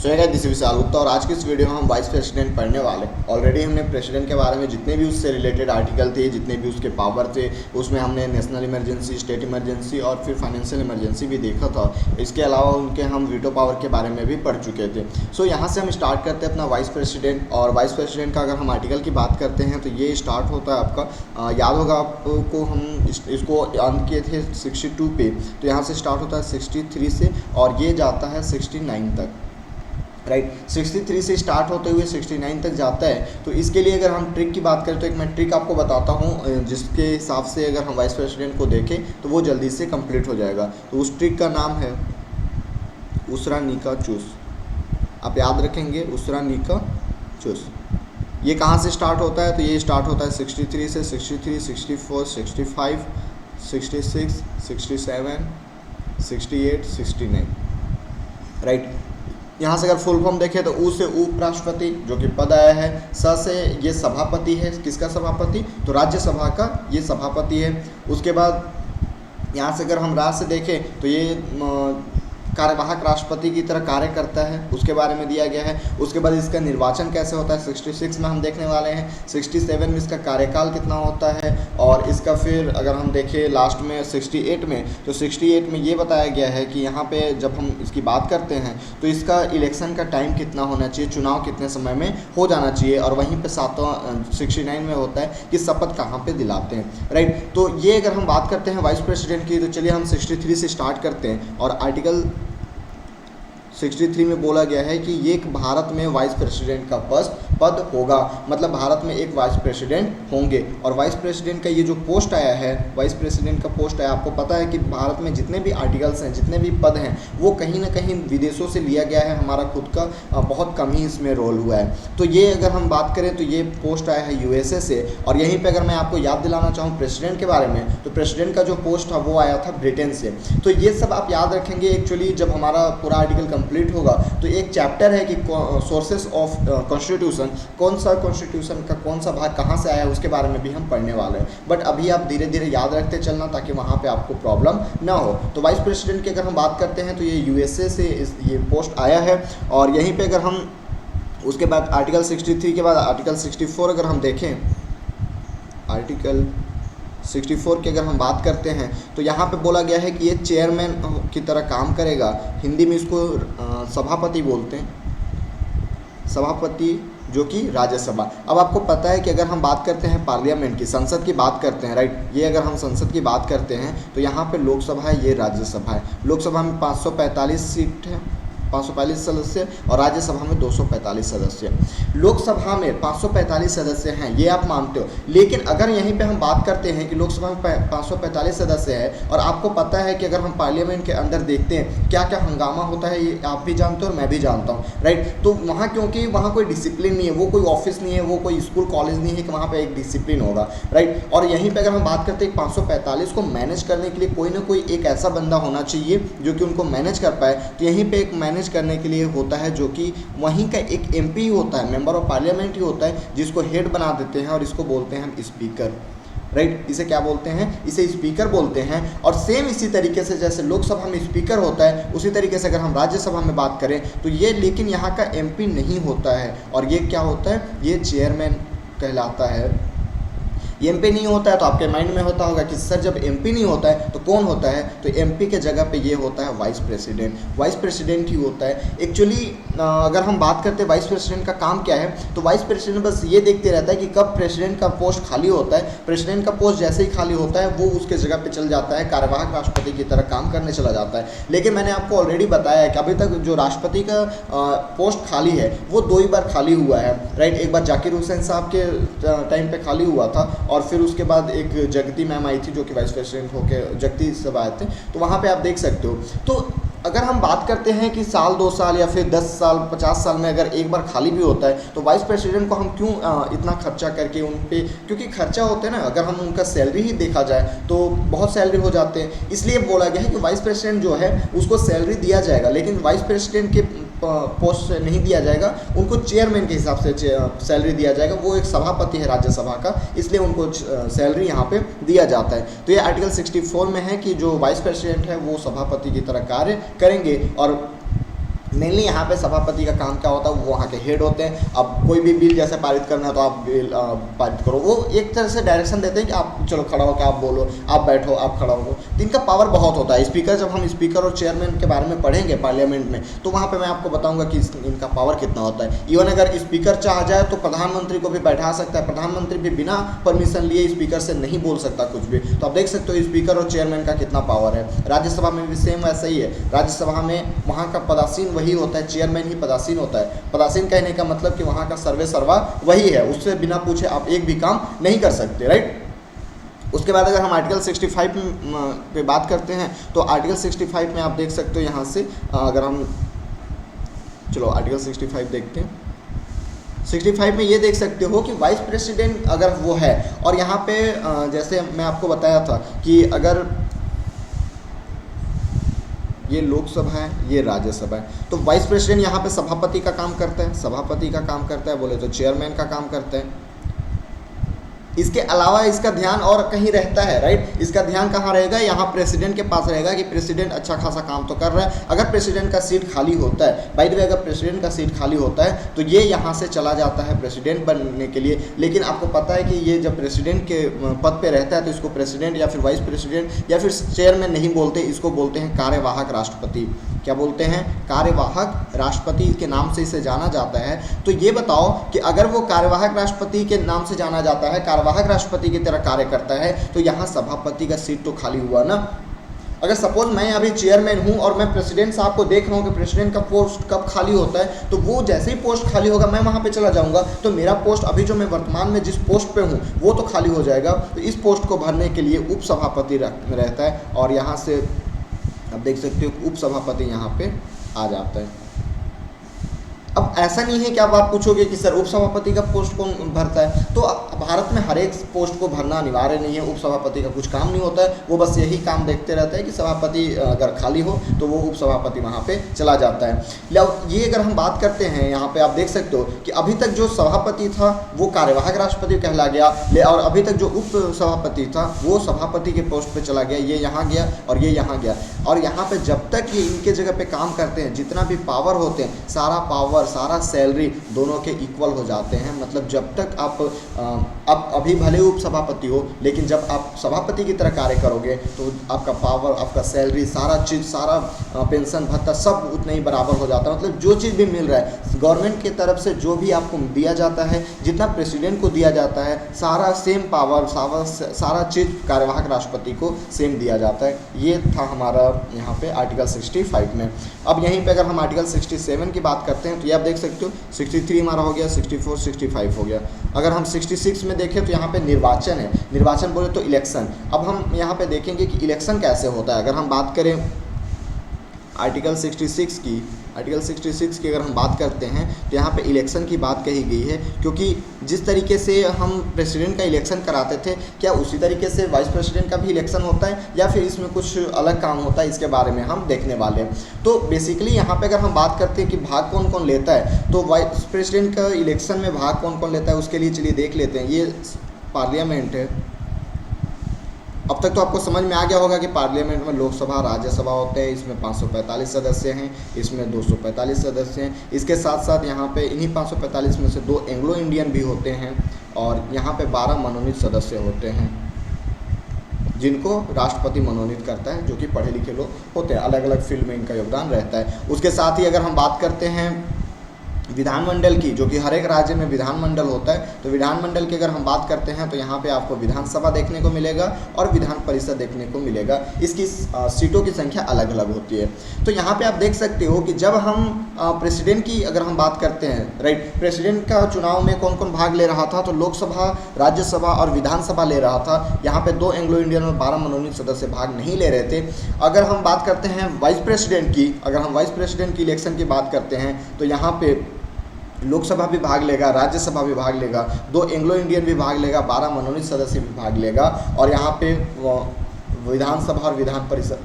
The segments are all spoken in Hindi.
सो है दिस विशाल गुप्ता और आज की इस वीडियो में हम वाइस प्रेसिडेंट पढ़ने वाले। ऑलरेडी हमने प्रेसिडेंट के बारे में जितने भी उससे रिलेटेड आर्टिकल थे, जितने भी उसके पावर थे, उसमें हमने नेशनल इमरजेंसी, स्टेट इमरजेंसी और फिर फाइनेंशियल इमरजेंसी भी देखा था। इसके अलावा उनके हम वीटो पावर के बारे में भी पढ़ चुके थे। सो यहाँ से हम स्टार्ट करते हैं अपना वाइस प्रेसिडेंट। और वाइस प्रेसिडेंट का अगर हम आर्टिकल की बात करते हैं तो ये स्टार्ट होता है आपका, याद होगा आपको, हम इसको ऑन किए थे 62 पे, तो यहाँ से स्टार्ट होता है 63 से और ये जाता है 69 तक, राइट। 63 से स्टार्ट होते हुए 69 तक जाता है। तो इसके लिए अगर हम ट्रिक की बात करें तो एक मैं ट्रिक आपको बताता हूँ, जिसके हिसाब से अगर हम वाइस प्रेसिडेंट को देखें तो वो जल्दी से कंप्लीट हो जाएगा। तो उस ट्रिक का नाम है उसरा निका चूस। आप याद रखेंगे, उसरा निका चूस। ये कहाँ से स्टार्ट होता है? तो ये स्टार्ट होता है 63 से, 63, 64, 65, 66, 67, 68, 69, राइट। यहाँ से अगर फुल फॉर्म देखें तो ऊ से उपराष्ट्रपति जो कि पद आया है, स से ये सभापति है। किसका सभापति? तो राज्यसभा का ये सभापति है। उसके बाद यहाँ से अगर हम राज से देखें तो ये कार्यवाहक राष्ट्रपति की तरह कार्य करता है, उसके बारे में दिया गया है। उसके बाद इसका निर्वाचन कैसे होता है 66 में हम देखने वाले हैं। 67 में इसका कार्यकाल कितना होता है, और इसका फिर अगर हम देखें लास्ट में 68 में, तो 68 में ये बताया गया है कि यहाँ पे जब हम इसकी बात करते हैं तो इसका इलेक्शन का टाइम कितना होना चाहिए, चुनाव कितने समय में हो जाना चाहिए। और वहीं पर 69 में होता है कि शपथ कहाँ पर दिलाते हैं, राइट। तो ये अगर हम बात करते हैं वाइस प्रेसिडेंट की, तो चलिए हम 63 से स्टार्ट करते हैं। और आर्टिकल 63 में बोला गया है कि ये भारत में वाइस प्रेसिडेंट का पद होगा, मतलब भारत में एक वाइस प्रेसिडेंट होंगे। और वाइस प्रेसिडेंट का ये जो पोस्ट आया है, वाइस प्रेसिडेंट का पोस्ट आया, आपको पता है कि भारत में जितने भी आर्टिकल्स हैं, जितने भी पद हैं, वो कहीं ना कहीं विदेशों से लिया गया है। हमारा खुद का बहुत कम ही इसमें रोल हुआ है। तो ये अगर हम बात करें तो ये पोस्ट आया है यूएसए से। और यहीं पर अगर मैं आपको याद दिलाना चाहूँ प्रेसिडेंट के बारे में, तो प्रेसिडेंट का जो पोस्ट था वो आया था ब्रिटेन से। तो ये सब आप याद रखेंगे। एक्चुअली जब हमारा पूरा आर्टिकल कंप्लीट होगा तो एक चैप्टर है कि सोर्सेस ऑफ कॉन्स्टिट्यूशन, कौन सा कॉन्स्टिट्यूशन का कौन सा भाग कहाँ से आया है, उसके बारे में भी हम पढ़ने वाले हैं। बट अभी आप धीरे धीरे याद रखते चलना ताकि वहाँ पे आपको प्रॉब्लम ना हो। तो वाइस प्रेसिडेंट की अगर हम बात करते हैं तो ये यूएसए से ये पोस्ट आया है। और यहीं पे अगर हम उसके बाद आर्टिकल 63 के बाद आर्टिकल 64 अगर हम देखें, आर्टिकल 64 की अगर हम बात करते हैं तो यहाँ पे बोला गया है कि ये चेयरमैन की तरह काम करेगा। हिंदी में इसको सभापति बोलते हैं, सभापति जो कि राज्यसभा। अब आपको पता है कि अगर हम बात करते हैं पार्लियामेंट की, संसद की बात करते हैं, राइट, ये अगर हम संसद की बात करते हैं तो यहाँ पे लोकसभा है, ये राज्यसभा है। लोकसभा में 545 सीट है, 545 सदस्य, और राज्यसभा में 245 सदस्य। लोकसभा में 545 सदस्य हैं, ये आप मानते हो। लेकिन अगर यहीं पे हम बात करते हैं कि लोकसभा में 545 सदस्य है, और आपको पता है कि अगर हम पार्लियामेंट के अंदर देखते हैं क्या क्या हंगामा होता है, ये आप भी जानते हो और मैं भी जानता हूँ, राइट। तो वहाँ क्योंकि वहाँ कोई डिसिप्लिन नहीं है, वो कोई ऑफिस नहीं है, वो कोई स्कूल कॉलेज नहीं है कि वहाँ पर एक डिसिप्लिन होगा, राइट। और यहीं पर अगर हम बात करते हैं 545 को मैनेज करने के लिए कोई ना कोई एक ऐसा बंदा होना चाहिए जो कि उनको मैनेज कर पाए। तो यहीं पर एक मैनेज करने के लिए होता है जो कि वहीं का एक एमपी होता है, मेंबर ऑफ पार्लियामेंट ही होता है, जिसको हेड बना देते हैं और इसको बोलते हैं हम स्पीकर, राइट। इसे क्या बोलते हैं? इसे स्पीकर बोलते हैं। और सेम इसी तरीके से जैसे लोकसभा में स्पीकर होता है, उसी तरीके से अगर हम राज्यसभा में बात करें तो ये लेकिन यहाँ का एमपी नहीं होता है, और ये क्या होता है? ये चेयरमैन कहलाता है। एमपी नहीं होता है तो आपके माइंड में होता होगा कि सर जब एमपी नहीं होता है तो कौन होता है? तो एमपी के जगह पे ये होता है वाइस प्रेसिडेंट। वाइस प्रेसिडेंट ही होता है। एक्चुअली अगर हम बात करते हैं वाइस प्रेसिडेंट का काम क्या है, तो वाइस प्रेसिडेंट बस ये देखते रहता है कि कब प्रेसिडेंट का पोस्ट खाली होता है। प्रेसिडेंट का पोस्ट जैसे ही खाली होता है वो उसके जगह पे चल जाता है, कार्यवाहक राष्ट्रपति की तरह काम करने चला जाता है। लेकिन मैंने आपको ऑलरेडी बताया है कि अभी तक जो राष्ट्रपति का पोस्ट खाली है वो 2 ही बार खाली हुआ है, राइट। एक बार जाकिर हुसैन साहब के टाइम पे खाली हुआ था, और फिर उसके बाद एक जगती मैम आई थी जो कि वाइस प्रेसिडेंट होकर जगती सब आए थे, तो वहाँ पे आप देख सकते हो। तो अगर हम बात करते हैं कि साल 2 साल या फिर 10 साल 50 साल में अगर एक बार खाली भी होता है तो वाइस प्रेसिडेंट को हम क्यों इतना खर्चा करके उन पे, क्योंकि खर्चा होता है ना, अगर हम उनका सैलरी ही देखा जाए तो बहुत सैलरी हो जाते हैं। इसलिए बोला गया है कि वाइस प्रेसिडेंट जो है उसको सैलरी दिया जाएगा, लेकिन वाइस प्रेसिडेंट के पोस्ट नहीं दिया जाएगा, उनको चेयरमैन के हिसाब से सैलरी दिया जाएगा। वो एक सभापति है राज्यसभा का, इसलिए उनको सैलरी यहाँ पे दिया जाता है। तो ये आर्टिकल 64 में है कि जो वाइस प्रेसिडेंट है वो सभापति की तरह कार्य करेंगे। और मेनली यहाँ पे सभापति का काम क्या होता है, वो वहाँ के हेड होते हैं। अब कोई भी बिल जैसे पारित करना है तो आप बिल पारित करो, वो एक तरह से डायरेक्शन देते हैं कि आप चलो खड़ा होकर आप बोलो, आप बैठो, आप खड़ा हो। तो इनका पावर बहुत होता है। स्पीकर, जब हम स्पीकर और चेयरमैन के बारे में पढ़ेंगे पार्लियामेंट में, तो वहाँ पर मैं आपको बताऊँगा कि इनका पावर कितना होता है। इवन अगर स्पीकर चाह जाए तो प्रधानमंत्री को भी बैठा सकता है, प्रधानमंत्री भी बिना परमिशन लिए स्पीकर से नहीं बोल सकता कुछ भी। तो आप देख सकते हो स्पीकर और चेयरमैन का कितना पावर है। राज्यसभा में भी सेम वैसा ही है। राज्यसभा में वहाँ का पदासीन वही होता है, चेयरमैन ही पदासीन होता है। पदासीन कहने का मतलब कि वहाँ का सर्वे सर्वा वही है, उससे बिना पूछे आप एक भी काम नहीं कर सकते, राइट। उसके बाद अगर हम आर्टिकल 65 पे बात करते हैं तो आर्टिकल 65 में आप देख सकते हो यहाँ से, अगर हम चलो आर्टिकल 65 देखते हैं। 65 में ये देख सकते हो कि वाइस प्रेसिडेंट अगर वो है, और यहाँ पे जैसे मैं आपको बताया था कि अगर ये लोकसभा है, ये राज्यसभा है, तो वाइस प्रेसिडेंट यहाँ पे सभापति का काम करता है, सभापति का काम करता है, बोले तो चेयरमैन का काम करता है। इसके अलावा इसका ध्यान और कहीं रहता है, राइट। इसका ध्यान कहाँ रहेगा, यहाँ प्रेसिडेंट के पास रहेगा कि प्रेसिडेंट अच्छा खासा काम तो कर रहा है। अगर प्रेसिडेंट का सीट खाली होता है, बाय द वे अगर प्रेसिडेंट का सीट खाली होता है तो ये यहाँ से चला जाता है प्रेसिडेंट बनने के लिए। लेकिन आपको पता है कि ये जब प्रेसिडेंट के पद पे रहता है तो इसको प्रेसिडेंट या फिर वाइस प्रेसिडेंट या फिर चेयरमैन नहीं बोलते, इसको बोलते हैं कार्यवाहक राष्ट्रपति। क्या बोलते हैं, कार्यवाहक राष्ट्रपति के नाम से इसे जाना जाता है। तो ये बताओ कि अगर वो कार्यवाहक राष्ट्रपति के नाम से जाना जाता है, कार्यवाहक राष्ट्रपति की तरह कार्य करता है, तो यहाँ सभापति का सीट तो खाली हुआ ना। अगर सपोज मैं अभी चेयरमैन हूँ और मैं प्रेसिडेंट साहब को देख रहा हूँ कि प्रेसिडेंट का पोस्ट कब खाली होता है, तो वो जैसे ही पोस्ट खाली होगा मैं वहाँ पे चला जाऊँगा, तो मेरा पोस्ट अभी जो मैं वर्तमान में जिस पोस्ट पे हूँ वो तो खाली हो जाएगा। तो इस पोस्ट को भरने के लिए उपसभापति रहता है, और यहाँ से आप देख सकते हो उपसभापति यहाँ पे आ जाता है। अब ऐसा नहीं है कि अब आप पूछोगे कि सर उपसभापति का पोस्ट कौन भरता है, तो भारत में हर एक पोस्ट को भरना अनिवार्य नहीं है। उपसभापति का कुछ काम नहीं होता है, वो बस यही काम देखते रहता है कि सभापति अगर खाली हो तो वो उपसभापति वहाँ पे चला जाता है। ये अगर हम बात करते हैं, यहाँ पे आप देख सकते हो कि अभी तक जो सभापति था वो कार्यवाहक राष्ट्रपति कहला गया, और अभी तक जो उप सभापति था वो सभापति के पोस्ट पर चला गया। ये यहाँ गया और ये यहाँ गया, और यहाँ पर जब तक ये इनके जगह पर काम करते हैं, जितना भी पावर होते हैं, सारा पावर सारा सैलरी दोनों के इक्वल हो जाते हैं। मतलब जब तक आप अभी भले उप सभापति हो, लेकिन जब आप सभापति की तरह कार्य करोगे तो आपका पावर, आपका सैलरी, सारा चीज़, सारा पेंशन भत्ता सब उतना ही बराबर हो जाता है। मतलब जो चीज़ भी मिल रहा है गवर्नमेंट की तरफ से, जो भी आपको दिया जाता है, जितना प्रेसिडेंट को दिया जाता है, सारा सेम पावर, सारा चीज़ कार्यवाहक राष्ट्रपति को सेम दिया जाता है। ये था हमारा यहाँ पे आर्टिकल 65 में। अब यहीं पे अगर हम आर्टिकल 67 की बात करते हैं तो ये आप देख सकते हो 63 हमारा हो गया, 64, 65 हो गया। अगर हम 66 में देखें तो यहाँ पे निर्वाचन है। निर्वाचन बोले तो इलेक्शन। अब हम यहाँ पे देखेंगे कि इलेक्शन कैसे होता है। अगर हम बात करें आर्टिकल 66 की अगर हम बात करते हैं तो यहाँ पे इलेक्शन की बात कही गई है, क्योंकि जिस तरीके से हम प्रेसिडेंट का इलेक्शन कराते थे, क्या उसी तरीके से वाइस प्रेसिडेंट का भी इलेक्शन होता है या फिर इसमें कुछ अलग काम होता है, इसके बारे में हम देखने वाले हैं। तो बेसिकली यहाँ पे अगर हम बात करते हैं कि भाग कौन कौन लेता है, तो वाइस प्रेसिडेंट का इलेक्शन में भाग कौन कौन लेता है उसके लिए चलिए देख लेते हैं। ये पार्लियामेंट है। अब तक तो आपको समझ में आ गया होगा कि पार्लियामेंट में लोकसभा, राज्यसभा होते हैं। इसमें 545 सदस्य हैं, इसमें 245 सदस्य हैं। इसके साथ साथ यहाँ पे इन्हीं 545 में से 2 एंग्लो इंडियन भी होते हैं, और यहाँ पे 12 मनोनीत सदस्य होते हैं जिनको राष्ट्रपति मनोनीत करता है, जो कि पढ़े लिखे लोग होते हैं। अलग अलग फील्ड में इनका योगदान रहता है। उसके साथ ही अगर हम बात करते हैं विधानमंडल की, जो कि हर एक राज्य में विधानमंडल होता है, तो विधानमंडल की अगर हम बात करते हैं तो यहाँ पे आपको विधानसभा देखने को मिलेगा और विधान परिषद देखने को मिलेगा। इसकी सीटों की संख्या अलग अलग होती है। तो यहाँ पे आप देख सकते हो कि जब हम प्रेसिडेंट की अगर हम बात करते हैं, राइट, प्रेसिडेंट का चुनाव में कौन कौन भाग ले रहा था, तो लोकसभा, राज्यसभा और विधानसभा ले रहा था। यहाँ पे 2 एंग्लो इंडियन और 12 मनोनीत सदस्य भाग नहीं ले रहे थे। अगर हम बात करते हैं वाइस प्रेसिडेंट की, अगर हम वाइस प्रेसिडेंट की इलेक्शन की बात करते हैं तो यहाँ पे लोकसभा भी भाग लेगा, राज्यसभा भी भाग लेगा, 2 एंग्लो इंडियन भी भाग लेगा, 12 मनोनीत सदस्य भी भाग लेगा, और यहाँ पे विधानसभा और विधान परिषद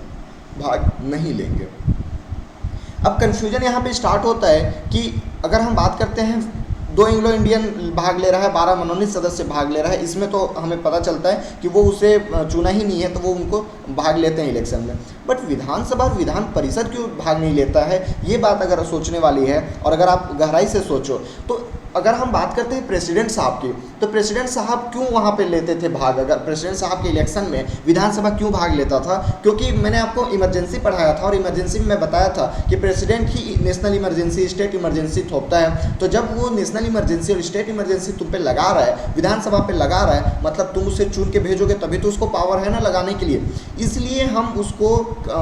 भाग नहीं लेंगे। अब कन्फ्यूजन यहाँ पे स्टार्ट होता है कि अगर हम बात करते हैं 2 एंग्लो इंडियन भाग ले रहा है, 12 मनोनीत सदस्य भाग ले रहा है, इसमें तो हमें पता चलता है कि वो उसे चुना ही नहीं है, तो वो उनको भाग लेते हैं इलेक्शन में। बट विधानसभा और विधान परिषद क्यों भाग नहीं लेता है, ये बात अगर सोचने वाली है। और अगर आप गहराई से सोचो तो अगर हम बात करते हैं प्रेसिडेंट साहब की, तो प्रेसिडेंट साहब क्यों वहाँ पे लेते थे भाग? अगर प्रेसिडेंट साहब के इलेक्शन में विधानसभा क्यों भाग लेता था? क्योंकि मैंने आपको इमरजेंसी पढ़ाया था और इमरजेंसी में मैं बताया था कि प्रेसिडेंट ही नेशनल इमरजेंसी, स्टेट इमरजेंसी थोपता है। तो जब वो नेशनल इमरजेंसी और स्टेट इमरजेंसी तुम पे लगा रहा है, विधानसभा पे लगा रहा है, मतलब तुम उसे चुन के भेजोगे तभी तो उसको पावर है ना लगाने के लिए, इसलिए हम उसको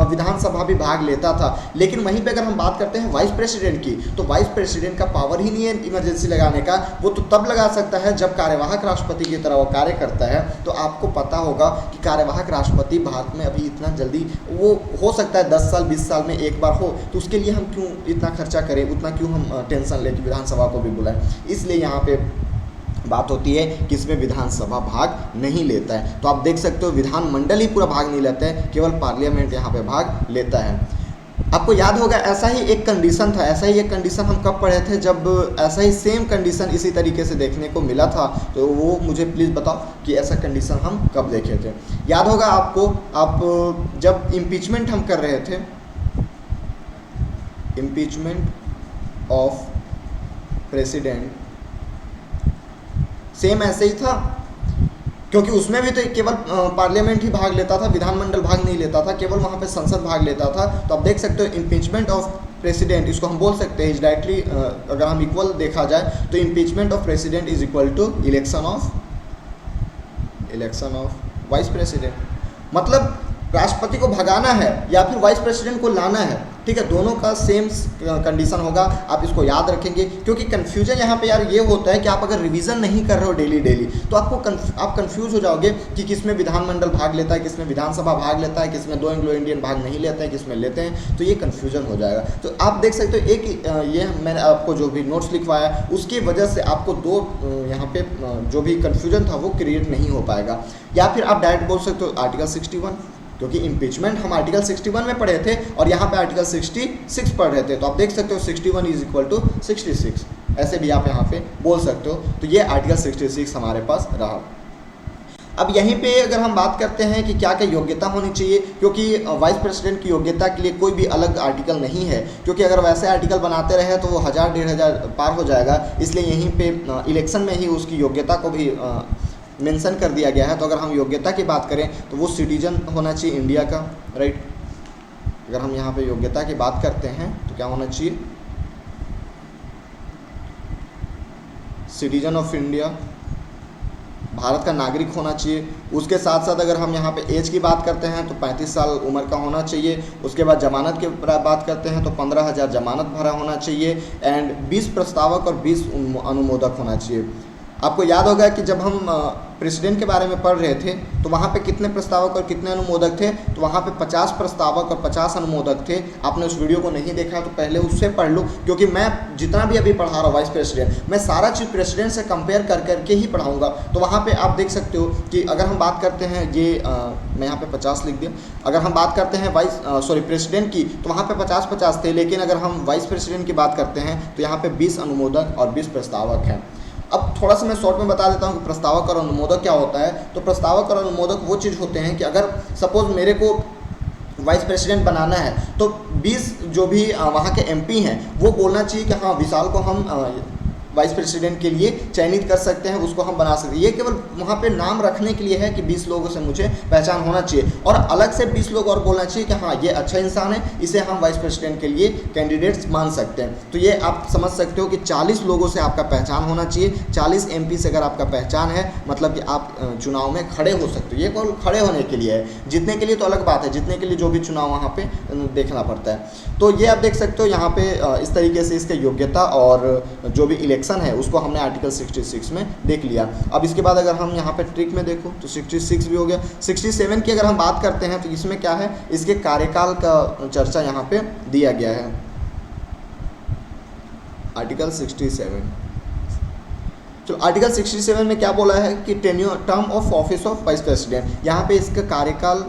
विधानसभा भी भाग लेता था। लेकिन वहीं पर अगर हम बात करते हैं वाइस प्रेसिडेंट की, तो वाइस प्रेसिडेंट का पावर ही नहीं है इमरजेंसी लगाने का। वो तो तब लगा सकता है जब कार्यवाहक राष्ट्रपति की तरह वो कार्य करता है। तो आपको पता होगा कि कार्यवाहक राष्ट्रपति भारत में अभी इतना जल्दी, वो हो सकता है 10 साल 20 साल में एक बार हो, तो उसके लिए हम क्यों इतना खर्चा करें, उतना क्यों हम टेंशन लें कि विधानसभा को भी बुलाएं। इसलिए यहाँ पे बात होती है कि इसमें विधानसभा भाग नहीं लेता है। तो आप देख सकते हो विधानमंडल ही पूरा भाग नहीं लेता है, केवल पार्लियामेंट यहाँ पे भाग लेता है। आपको याद होगा ऐसा ही एक कंडीशन था, ऐसा ही एक कंडीशन हम कब पढ़े थे, जब ऐसा ही सेम कंडीशन इसी तरीके से देखने को मिला था। तो वो मुझे प्लीज़ बताओ कि ऐसा कंडीशन हम कब देखे थे। याद होगा आपको, आप जब इम्पीचमेंट हम कर रहे थे, इम्पीचमेंट ऑफ प्रेसिडेंट, सेम ऐसे ही था, क्योंकि उसमें भी तो केवल पार्लियामेंट ही भाग लेता था, विधानमंडल भाग नहीं लेता था, केवल वहाँ पे संसद भाग लेता था। तो आप देख सकते हो इम्पीचमेंट ऑफ प्रेसिडेंट, इसको हम बोल सकते हैं डायरेक्टली, अगर हम इक्वल देखा जाए तो impeachment of president is equal to election of vice president. मतलब राष्ट्रपति को भगाना है या फिर वाइस प्रेसिडेंट को लाना है, ठीक है, दोनों का सेम कंडीशन होगा। आप इसको याद रखेंगे, क्योंकि कन्फ्यूजन यहाँ पे यार ये होता है कि आप अगर रिवीजन नहीं कर रहे हो डेली तो आप कंफ्यूज हो जाओगे कि किसमें विधानमंडल भाग लेता है, किसमें विधानसभा भाग लेता है, किसमें 2 एंग्लो इंडियन भाग नहीं लेते हैं, किसमें लेते हैं, तो ये कन्फ्यूजन हो जाएगा। तो आप देख सकते हो एक ये मैंने आपको जो भी नोट्स लिखवाया उसकी वजह से आपको दो यहाँ पे जो भी कन्फ्यूजन था वो क्रिएट नहीं हो पाएगा। या फिर आप डायरेक्ट बोल सकते हो आर्टिकल 61, क्योंकि इम्पीचमेंट हम आर्टिकल 61 में पढ़े थे और यहाँ पे आर्टिकल 66 पढ़ रहे थे। तो आप देख सकते हो 61 इज इक्वल टू 66, ऐसे भी आप यहाँ पे बोल सकते हो। तो ये आर्टिकल 66 हमारे पास रहा। अब यहीं पे अगर हम बात करते हैं कि क्या क्या योग्यता होनी चाहिए, क्योंकि वाइस प्रेसिडेंट की योग्यता के लिए कोई भी अलग आर्टिकल नहीं है, क्योंकि अगर वैसे आर्टिकल बनाते रहे तो वो 1000-1500 पार हो जाएगा। इसलिए यहीं पे इलेक्शन में ही उसकी योग्यता को भी मेंशन कर दिया गया है। तो अगर हम योग्यता की बात करें तो वो सिटीजन होना चाहिए इंडिया का, राइट। अगर हम यहाँ पे योग्यता की बात करते हैं तो क्या होना चाहिए, सिटीजन ऑफ इंडिया, भारत का नागरिक होना चाहिए। उसके साथ साथ अगर हम यहाँ पे एज की बात करते हैं तो 35 साल उम्र का होना चाहिए। उसके बाद जमानत की बात करते हैं तो 15,000 जमानत भरा होना चाहिए एंड 20 प्रस्तावक और 20 अनुमोदक होना चाहिए। आपको याद होगा कि जब हम प्रेसिडेंट के बारे में पढ़ रहे थे तो वहाँ पे कितने प्रस्तावक और कितने अनुमोदक थे, तो वहाँ पे 50 प्रस्तावक और 50 अनुमोदक थे। आपने उस वीडियो को नहीं देखा तो पहले उससे पढ़ लो, क्योंकि मैं जितना भी अभी पढ़ा रहा हूँ वाइस प्रेसिडेंट, मैं सारा चीज़ प्रेसिडेंट से कंपेयर कर करके ही पढ़ाऊँगा। तो वहाँ पर आप देख सकते हो कि अगर हम बात करते हैं ये मैं यहाँ पर 50 लिख दिया। अगर हम बात करते हैं प्रेसिडेंट की तो वहाँ पर 50-50 थे, लेकिन अगर हम वाइस प्रेसिडेंट की बात करते हैं तो यहाँ पर 20 अनुमोदक और 20 प्रस्तावक हैं। अब थोड़ा सा मैं शॉर्ट में बता देता हूँ कि प्रस्तावक और अनुमोदक क्या होता है। तो प्रस्तावक और अनुमोदक वो चीज़ होते हैं कि अगर सपोज मेरे को वाइस प्रेसिडेंट बनाना है तो 20 जो भी वहाँ के एमपी हैं वो बोलना चाहिए कि हाँ विशाल को हम वाइस प्रेसिडेंट के लिए चयनित कर सकते हैं, उसको हम बना सकते हैं। ये केवल वहाँ पे नाम रखने के लिए है कि 20 लोगों से मुझे पहचान होना चाहिए, और अलग से 20 लोग और बोलना चाहिए कि हाँ ये अच्छा इंसान है, इसे हम वाइस प्रेसिडेंट के लिए कैंडिडेट्स मान सकते हैं। तो ये आप समझ सकते हो कि 40 लोगों से आपका पहचान होना चाहिए। 40 MP से अगर आपका पहचान है मतलब कि आप चुनाव में खड़े हो सकते हो। ये केवल खड़े होने के लिए है, जीतने के लिए तो अलग बात है, जीतने के लिए जो भी चुनाव वहाँ पर देखना पड़ता है। तो ये आप देख सकते हो यहाँ पे इस तरीके से इसके योग्यता और जो भी इलेक्शन है उसको हमने आर्टिकल 66 में देख लिया। अब इसके बाद अगर हम यहाँ पे ट्रिक में देखो तो 66 भी हो गया। 67 की अगर हम बात करते हैं तो इसमें क्या है, इसके कार्यकाल का चर्चा यहाँ पे दिया गया है, आर्टिकल 67। तो आर्टिकल 67 में क्या बोला है कि tenure term of office of vice president, यहाँ पे इसका कार्यकाल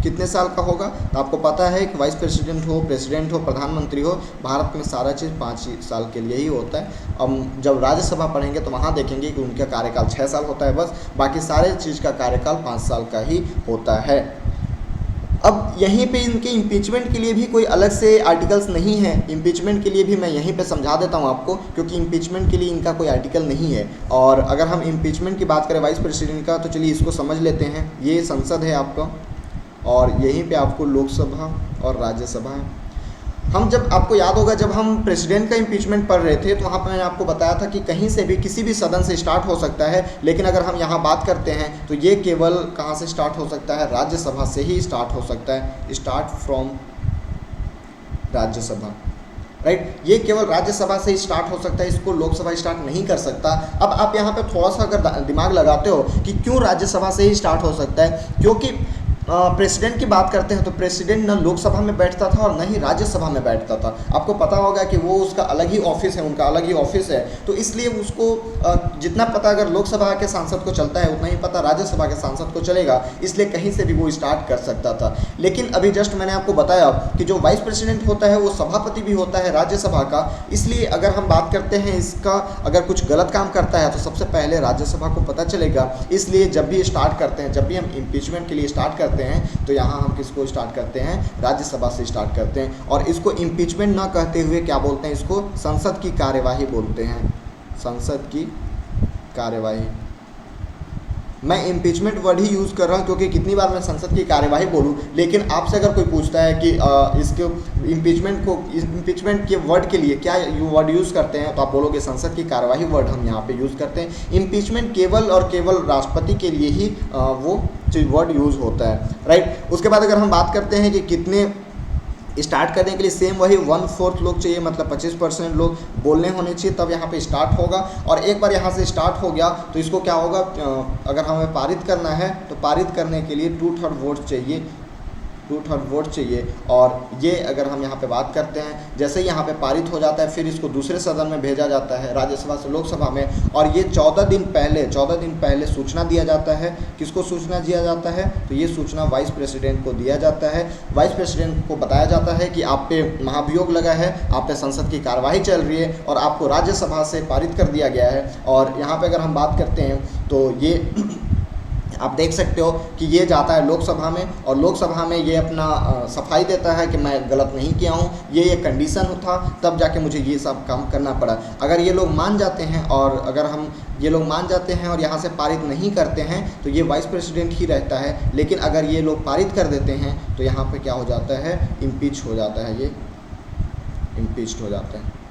कितने साल का होगा? तो आपको पता है कि वाइस प्रेसिडेंट हो, प्रधानमंत्री हो, भारत में सारा चीज़ 5 साल के लिए ही होता है। अब जब राज्यसभा पढ़ेंगे तो वहाँ देखेंगे कि उनका कार्यकाल 6 साल होता है बस, बाकी सारे चीज़ का कार्यकाल 5 साल का ही होता है। अब यहीं पे इनके इम्पीचमेंट के लिए भी कोई अलग से आर्टिकल्स नहीं है। इम्पीचमेंट के लिए भी मैं यहीं पे समझा देता हूँ आपको, क्योंकि इम्पीचमेंट के लिए इनका कोई आर्टिकल नहीं है। और अगर हम इम्पीचमेंट की बात करें वाइस प्रेसिडेंट का, तो चलिए इसको समझ लेते हैं। ये संसद है आपका, और यहीं पे आपको लोकसभा और राज्यसभा है। हम जब आपको याद होगा जब हम प्रेसिडेंट का इम्पीचमेंट पढ़ रहे थे तो वहाँ पर मैंने आपको बताया था कि कहीं से भी किसी भी सदन से स्टार्ट हो सकता है, लेकिन अगर हम यहाँ बात करते हैं तो ये केवल कहाँ से स्टार्ट हो सकता है? राज्यसभा से ही स्टार्ट हो सकता है। Start from Rajya Sabha, right. ये केवल राज्यसभा से ही स्टार्ट हो सकता है, इसको लोकसभा स्टार्ट नहीं कर सकता। अब आप यहाँ पे थोड़ा सा अगर दिमाग लगाते हो कि क्यों राज्यसभा से ही स्टार्ट हो सकता है, क्योंकि प्रेसिडेंट की बात करते हैं तो प्रेसिडेंट न लोकसभा में बैठता था और न ही राज्यसभा में बैठता था। आपको पता होगा कि वो उसका अलग ही ऑफिस है, उनका अलग ही ऑफिस है, तो इसलिए उसको जितना पता अगर लोकसभा के सांसद को चलता है उतना ही पता राज्यसभा के सांसद को चलेगा, इसलिए कहीं से भी वो स्टार्ट कर सकता था। लेकिन अभी जस्ट मैंने आपको बताया कि जो वाइस प्रेसिडेंट होता है वो सभापति भी होता है राज्यसभा का, इसलिए अगर हम बात करते हैं इसका अगर कुछ गलत काम करता है तो सबसे पहले राज्यसभा को पता चलेगा। इसलिए जब भी स्टार्ट करते हैं, जब भी हम इम्पीचमेंट के लिए स्टार्ट करते हैं तो यहाँ हम किसको स्टार्ट करते हैं? राज्यसभा से स्टार्ट करते हैं। और इसको इम्पीचमेंट ना कहते हुए क्या बोलते हैं? इसको संसद की कार्यवाही बोलते हैं। संसद की कार्यवाही। मैं इम्पीचमेंट वर्ड ही यूज़ कर रहा हूँ क्योंकि कितनी बार मैं संसद की कार्यवाही बोलूँ, लेकिन आपसे अगर कोई पूछता है कि इसके इम्पीचमेंट के वर्ड के लिए क्या वर्ड यूज़ करते हैं, तो आप बोलोगे संसद की कार्यवाही वर्ड हम यहाँ पे यूज़ करते हैं। इम्पीचमेंट केवल और केवल राष्ट्रपति के लिए ही वो वर्ड यूज़ होता है, राइट। उसके बाद अगर हम बात करते हैं कि कितने स्टार्ट करने के लिए, सेम वही 1/4 लोग चाहिए, मतलब 25% लोग बोलने होने चाहिए, तब यहाँ पे स्टार्ट होगा। और एक बार यहाँ से स्टार्ट हो गया तो इसको क्या होगा, अगर हमें पारित करना है तो पारित करने के लिए 2/3 वोट चाहिए, 2/3 वोट चाहिए। और ये अगर हम यहाँ पे बात करते हैं, जैसे ही यहाँ पे पारित हो जाता है फिर इसको दूसरे सदन में भेजा जाता है, राज्यसभा से लोकसभा में, और ये 14 दिन पहले सूचना दिया जाता है। किसको सूचना दिया जाता है? तो ये सूचना वाइस प्रेसिडेंट को दिया जाता है। वाइस प्रेसिडेंट को बताया जाता है कि आप पे महाभियोग लगा है, आप पे संसद की कार्यवाही चल रही है और आपको राज्यसभा से पारित कर दिया गया है। और यहाँ पर अगर हम बात करते हैं तो ये आप देख सकते हो कि ये जाता है लोकसभा में, और लोकसभा में ये अपना सफाई देता है कि मैं गलत नहीं किया हूँ, ये कंडीशन था, तब जाके मुझे ये सब काम करना पड़ा। अगर ये लोग मान जाते हैं और अगर हम ये लोग मान जाते हैं और यहाँ से पारित नहीं करते हैं तो ये वाइस प्रेसिडेंट ही रहता है। लेकिन अगर ये लोग पारित कर देते हैं तो यहाँ पे क्या हो जाता है? इम्पीच हो जाता है, ये इम्पीच्ड हो जाता है,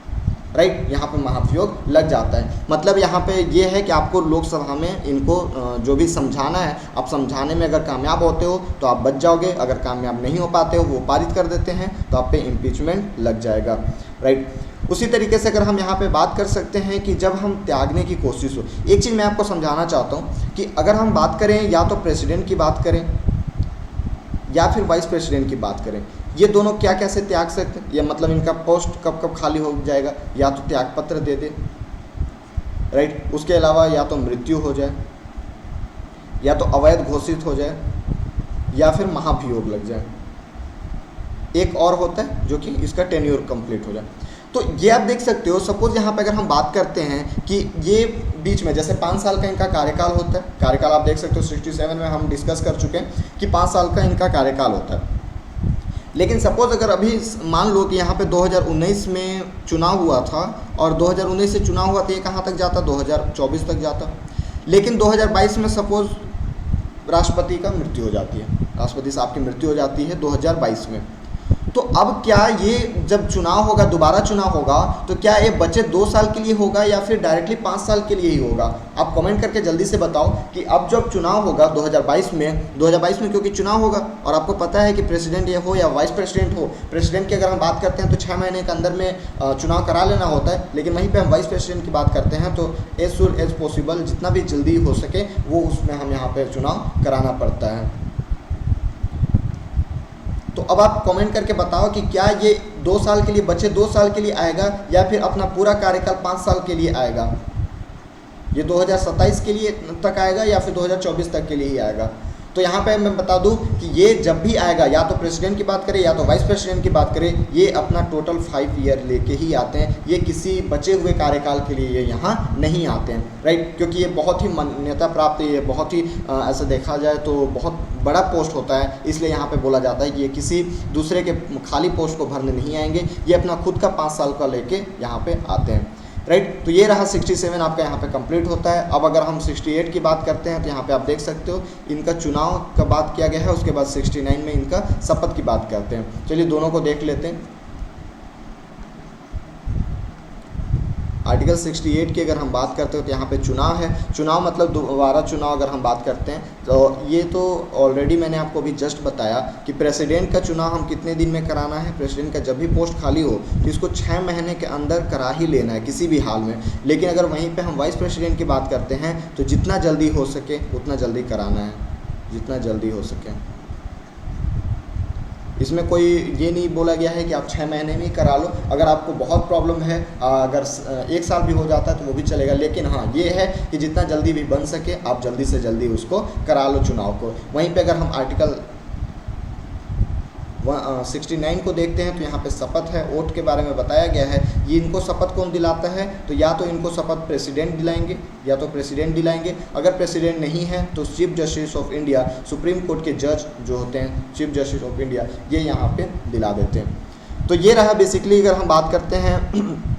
राइट। यहाँ पे महाभियोग लग जाता है। मतलब यहाँ पे ये है कि आपको लोकसभा में इनको जो भी समझाना है, आप समझाने में अगर कामयाब होते हो तो आप बच जाओगे, अगर कामयाब नहीं हो पाते हो, वो पारित कर देते हैं तो आप पे इम्पीचमेंट लग जाएगा, राइट। उसी तरीके से अगर हम यहाँ पे बात कर सकते हैं कि जब हम त्यागने की कोशिश हो, एक चीज़ मैं आपको समझाना चाहता हूँ कि अगर हम बात करें या तो प्रेसिडेंट की बात करें या फिर वाइस प्रेसिडेंट की बात करें, ये दोनों क्या कैसे त्याग सकते हैं, या मतलब इनका पोस्ट कब कब खाली हो जाएगा? या तो त्याग पत्र दे दे, राइट। उसके अलावा या तो मृत्यु हो जाए, या तो अवैध घोषित हो जाए, या फिर महाभियोग लग जाए। एक और होता है जो कि इसका टेन्योर कंप्लीट हो जाए। तो ये आप देख सकते हो, सपोज यहाँ पे अगर हम बात करते हैं कि ये बीच में जैसे 5 साल का इनका कार्यकाल होता है, कार्यकाल आप देख सकते हो 67 में हम डिस्कस कर चुके हैं कि 5 साल का इनका कार्यकाल होता है। लेकिन सपोज अगर अभी मान लो कि यहाँ पे 2019 में चुनाव हुआ था और 2019 से चुनाव हुआ तो ये कहाँ तक जाता? 2024 तक जाता। लेकिन 2022 में सपोज राष्ट्रपति का मृत्यु हो जाती है, राष्ट्रपति साहब की मृत्यु हो जाती है 2022 में, तो अब क्या ये जब चुनाव होगा, दोबारा चुनाव होगा, तो क्या ये बचे 2 साल के लिए होगा या फिर डायरेक्टली 5 साल के लिए ही होगा? आप कमेंट करके जल्दी से बताओ कि अब जब चुनाव होगा 2022 में क्योंकि चुनाव होगा और आपको पता है कि प्रेसिडेंट ये हो या वाइस प्रेसिडेंट हो, प्रेसिडेंट की अगर हम बात करते हैं तो 6 महीने के अंदर में चुनाव करा लेना होता है, लेकिन वहीं पर हम वाइस प्रेसिडेंट की बात करते हैं तो एज सुन एज पॉसिबल, जितना भी जल्दी हो सके वो उसमें हम यहाँ पर चुनाव कराना पड़ता है। तो अब आप कमेंट करके बताओ कि क्या ये 2 साल के लिए, बचे 2 साल के लिए आएगा या फिर अपना पूरा कार्यकाल 5 साल के लिए आएगा? ये 2027 के लिए तक आएगा या फिर 2024 तक के लिए ही आएगा? तो यहाँ पे मैं बता दूं कि ये जब भी आएगा, या तो प्रेसिडेंट की बात करें या तो वाइस प्रेसिडेंट की बात करें, ये अपना टोटल 5 ईयर लेके ही आते हैं। ये किसी बचे हुए कार्यकाल के लिए ये यहाँ नहीं आते हैं, राइट, क्योंकि ये बहुत ही मान्यता प्राप्त, ये बहुत ही ऐसा देखा जाए तो बहुत बड़ा पोस्ट होता है, इसलिए यहाँ पे बोला जाता है कि ये किसी दूसरे के खाली पोस्ट को भरने नहीं आएंगे, ये अपना खुद का 5 साल का लेके यहाँ पे आते हैं, राइट। तो ये रहा 67 आपका यहाँ पे कंप्लीट होता है। अब अगर हम 68 की बात करते हैं तो यहाँ पे आप देख सकते हो इनका चुनाव का बात किया गया है, उसके बाद 69 में इनका शपथ की बात करते हैं। चलिए दोनों को देख लेते हैं। आर्टिकल 68 की अगर हम बात करते हो तो यहाँ पे चुनाव है, चुनाव मतलब दोबारा चुनाव अगर हम बात करते हैं तो ये तो ऑलरेडी मैंने आपको अभी जस्ट बताया कि प्रेसिडेंट का चुनाव हम कितने दिन में कराना है। प्रेसिडेंट का जब भी पोस्ट खाली हो तो इसको 6 महीने के अंदर करा ही लेना है किसी भी हाल में। लेकिन अगर वहीं पे हम वाइस प्रेसिडेंट की बात करते हैं तो जितना जल्दी हो सके उतना जल्दी कराना है, जितना जल्दी हो सके। इसमें कोई ये नहीं बोला गया है कि आप 6 महीने में ही करा लो। अगर आपको बहुत प्रॉब्लम है, अगर 1 साल भी हो जाता है तो वो भी चलेगा, लेकिन हाँ ये है कि जितना जल्दी भी बन सके आप जल्दी से जल्दी उसको करा लो चुनाव को। वहीं पे अगर हम आर्टिकल 69 को देखते हैं तो यहाँ पे शपथ है, वोट के बारे में बताया गया है। ये इनको शपथ कौन दिलाता है, तो या तो इनको शपथ प्रेसिडेंट दिलाएंगे या तो प्रेसिडेंट दिलाएंगे। अगर प्रेसिडेंट नहीं है तो chief justice of India, supreme court के जज जो होते हैं चीफ जस्टिस ऑफ इंडिया, ये यहाँ पे दिला देते हैं। तो ये रहा बेसिकली अगर हम बात करते हैं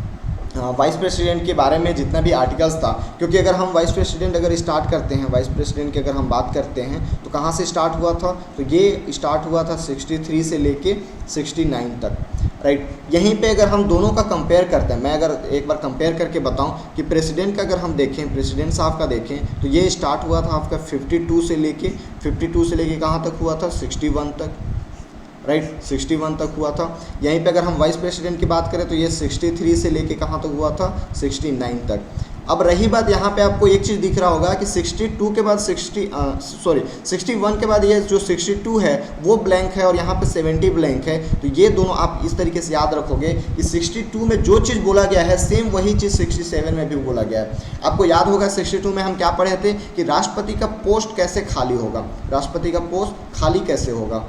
वाइस प्रेसिडेंट के बारे में जितना भी आर्टिकल्स था। क्योंकि अगर हम वाइस प्रेसिडेंट अगर स्टार्ट करते हैं, वाइस प्रेसिडेंट की अगर हम बात करते हैं तो कहाँ से स्टार्ट हुआ था, तो ये स्टार्ट हुआ था 63 से लेके 69 तक, राइट। यहीं पे अगर हम दोनों का कंपेयर करते हैं, मैं अगर एक बार कंपेयर करके बताऊं कि प्रेसिडेंट का अगर हम देखें, प्रेसिडेंट साहब का देखें तो ये स्टार्ट हुआ था आपका 52 से लेके कहाँ तक हुआ था, 61 तक, राइट, 61 तक हुआ था। यहीं पे अगर हम वाइस प्रेसिडेंट की बात करें तो ये 63 से लेके कहाँ तक हुआ था, 69 तक। अब रही बात, यहाँ पे आपको एक चीज़ दिख रहा होगा कि 62 के बाद 61 के बाद ये जो 62 है वो ब्लैंक है और यहाँ पे 70 ब्लैंक है। तो ये दोनों आप इस तरीके से याद रखोगे कि 62 में जो चीज़ बोला गया है सेम वही चीज़ 67 में भी बोला गया है। आपको याद होगा 62 में हम क्या पढ़े थे कि राष्ट्रपति का पोस्ट कैसे खाली होगा, राष्ट्रपति का पोस्ट खाली कैसे होगा।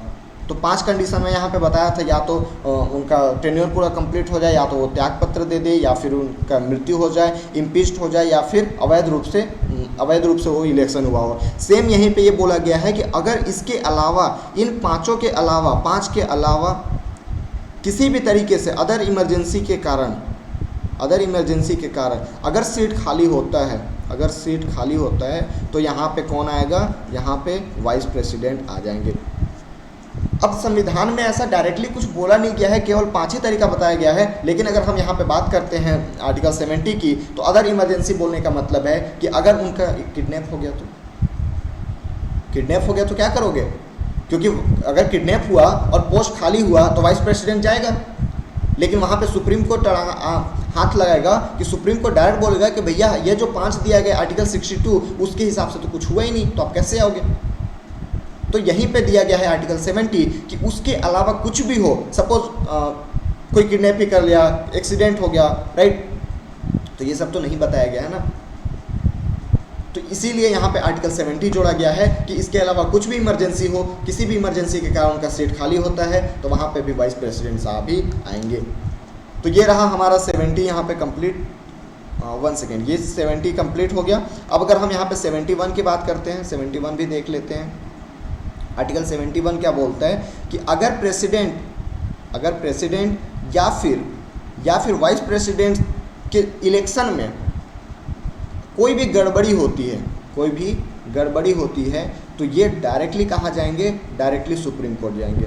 तो 5 कंडीशन में यहाँ पे बताया था, या तो उनका टेन्योर पूरा कंप्लीट हो जाए, या तो वो त्यागपत्र दे दे, या फिर उनका मृत्यु हो जाए, इम्पीच्ड हो जाए, या फिर अवैध रूप से वो इलेक्शन हुआ हो। सेम यहीं पे ये बोला गया है कि अगर इसके अलावा, इन 5 के अलावा, 5 के अलावा किसी भी तरीके से अदर इमरजेंसी के कारण अगर सीट खाली होता है तो यहाँ पे कौन आएगा, यहाँ पे वाइस प्रेसिडेंट आ जाएंगे। अब संविधान में ऐसा डायरेक्टली कुछ बोला नहीं गया है, केवल 5 ही तरीका बताया गया है। लेकिन अगर हम यहाँ पे बात करते हैं आर्टिकल 70 की, तो अदर इमरजेंसी बोलने का मतलब है कि अगर उनका किडनैप हो गया तो क्या करोगे, क्योंकि अगर किडनैप हुआ और पोस्ट खाली हुआ तो वाइस प्रेसिडेंट जाएगा। लेकिन वहाँ पे सुप्रीम कोर्ट हाथ लगाएगा कि सुप्रीम कोर्ट डायरेक्ट बोलेगा कि भैया ये जो 5 दिया गया आर्टिकल 62 उसके हिसाब से तो कुछ हुआ ही नहीं, तो आप कैसे आओगे। तो यहीं पे दिया गया है आर्टिकल 70 कि उसके अलावा कुछ भी हो, सपोज कोई किडनैप ही कर लिया, एक्सीडेंट हो गया, राइट, तो ये सब तो नहीं बताया गया है ना। तो इसीलिए यहाँ पे आर्टिकल 70 जोड़ा गया है कि इसके अलावा कुछ भी इमरजेंसी हो, किसी भी इमरजेंसी के कारण उनका सीट खाली होता है तो वहाँ पे भी वाइस प्रेसिडेंट साहब ही आएंगे। तो ये रहा हमारा 70 यहाँ पे कंप्लीट। 1 सेकेंड, ये 70 कंप्लीट हो गया। अब अगर हम यहाँ पे 71 की बात करते हैं, 71 भी देख लेते हैं। आर्टिकल 71 क्या बोलता है कि अगर प्रेसिडेंट या फिर वाइस प्रेसिडेंट के इलेक्शन में कोई भी गड़बड़ी होती है तो ये डायरेक्टली कहाँ जाएंगे, डायरेक्टली सुप्रीम कोर्ट जाएंगे।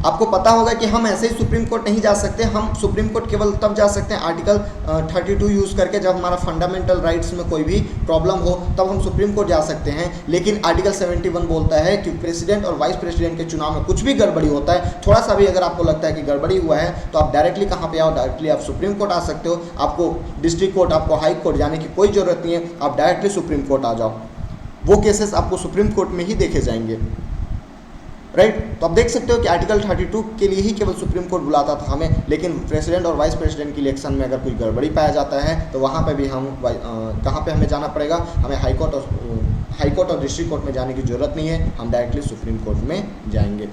आपको पता होगा कि हम ऐसे ही सुप्रीम कोर्ट नहीं जा सकते, हम सुप्रीम कोर्ट केवल तब जा सकते हैं आर्टिकल 32 यूज़ करके, जब हमारा फंडामेंटल राइट्स में कोई भी प्रॉब्लम हो तब हम सुप्रीम कोर्ट जा सकते हैं। लेकिन आर्टिकल 71 बोलता है कि प्रेसिडेंट और वाइस प्रेसिडेंट के चुनाव में कुछ भी गड़बड़ी होता है, थोड़ा सा भी अगर आपको लगता है कि गड़बड़ी हुआ है तो आप डायरेक्टली कहाँ पर आओ, डायरेक्टली आप सुप्रीम कोर्ट आ सकते हो। आपको डिस्ट्रिक्ट कोर्ट, आपको हाई कोर्ट जाने की कोई ज़रूरत नहीं है, आप डायरेक्टली सुप्रीम कोर्ट आ जाओ। वो केसेस आपको सुप्रीम कोर्ट में ही देखे जाएंगे। राइट। तो आप देख सकते हो कि आर्टिकल 32 के लिए ही केवल सुप्रीम कोर्ट बुलाता था हमें, लेकिन प्रेसिडेंट और वाइस प्रेसिडेंट के इलेक्शन में अगर कोई गड़बड़ी पाया जाता है तो वहाँ पे भी हम कहाँ पे हमें जाना पड़ेगा, हमें हाई कोर्ट और डिस्ट्रिक्ट कोर्ट में जाने की ज़रूरत नहीं है, हम डायरेक्टली सुप्रीम कोर्ट में जाएंगे।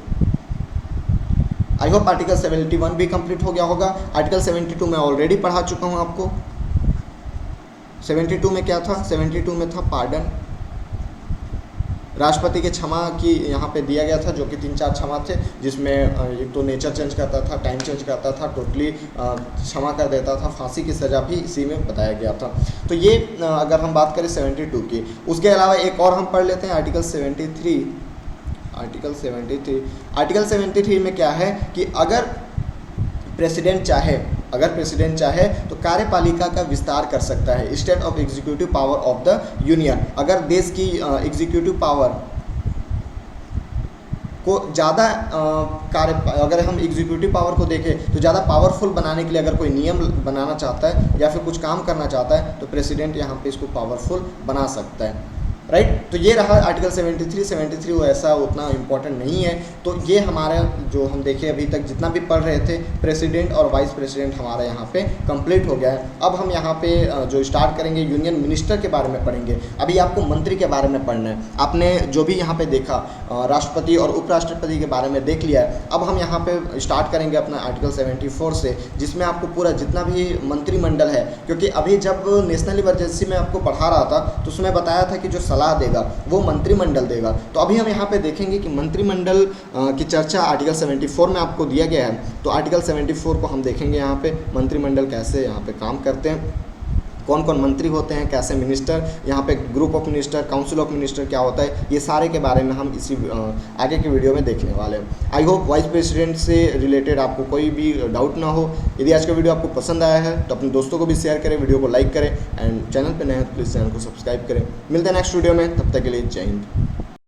आई होप आर्टिकल 71 भी कंप्लीट हो गया होगा। आर्टिकल 72 मैं ऑलरेडी पढ़ा चुका हूँ आपको। 72 में क्या था, 72 में था पार्डन, राष्ट्रपति के क्षमा की यहाँ पे दिया गया था, जो कि 3-4 क्षमा थे, जिसमें एक तो नेचर चेंज करता था, टाइम चेंज करता था, टोटली क्षमा कर देता था, फांसी की सज़ा भी इसी में बताया गया था। तो ये अगर हम बात करें 72 की, उसके अलावा एक और हम पढ़ लेते हैं आर्टिकल 73। आर्टिकल 73 में क्या है कि अगर प्रेसिडेंट चाहे तो कार्यपालिका का विस्तार कर सकता है, state of executive power of the union. अगर देश की एग्जीक्यूटिव पावर को ज़्यादा अगर हम एग्जीक्यूटिव पावर को देखें तो ज़्यादा पावरफुल बनाने के लिए अगर कोई नियम बनाना चाहता है या फिर कुछ काम करना चाहता है तो प्रेसिडेंट यहाँ पे इसको पावरफुल बना सकता है, राइट। तो ये रहा आर्टिकल 73 वो ऐसा उतना इम्पोर्टेंट नहीं है। तो ये हमारा जो हम देखे अभी तक जितना भी पढ़ रहे थे, प्रेसिडेंट और वाइस प्रेसिडेंट हमारा यहाँ पे कंप्लीट हो गया है। अब हम यहाँ पे जो स्टार्ट करेंगे यूनियन मिनिस्टर के बारे में पढ़ेंगे। अभी आपको मंत्री के बारे में पढ़ना है। आपने जो भी यहाँ पे देखा राष्ट्रपति और उपराष्ट्रपति के बारे में देख लिया है। अब हम यहाँ पे स्टार्ट करेंगे अपना आर्टिकल 74 से, जिसमें आपको पूरा जितना भी मंत्रिमंडल है, क्योंकि अभी जब नेशनल इमरजेंसी में आपको पढ़ा रहा था तो उसमें बताया था कि जो सलाह देगा वो मंत्रिमंडल देगा। तो अभी हम यहाँ पे देखेंगे कि मंत्रिमंडल की चर्चा आर्टिकल 74 में आपको दिया गया है। तो आर्टिकल 74 को हम देखेंगे यहाँ पे मंत्रिमंडल कैसे यहाँ पे काम करते हैं, कौन कौन मंत्री होते हैं, कैसे मिनिस्टर, यहाँ पे group of minister, council of minister क्या होता है, ये सारे के बारे में हम इसी आगे के वीडियो में देखने वाले हैं। आई होप वाइस प्रेसिडेंट से रिलेटेड आपको कोई भी डाउट ना हो। यदि आज का वीडियो आपको पसंद आया है तो अपने दोस्तों को भी शेयर करें, वीडियो को लाइक करें, एंड चैनल पर नए हैं तो प्लीज़ चैनल को सब्सक्राइब करें। मिलते हैं नेक्स्ट वीडियो में, तब तक के लिए जय हिंद।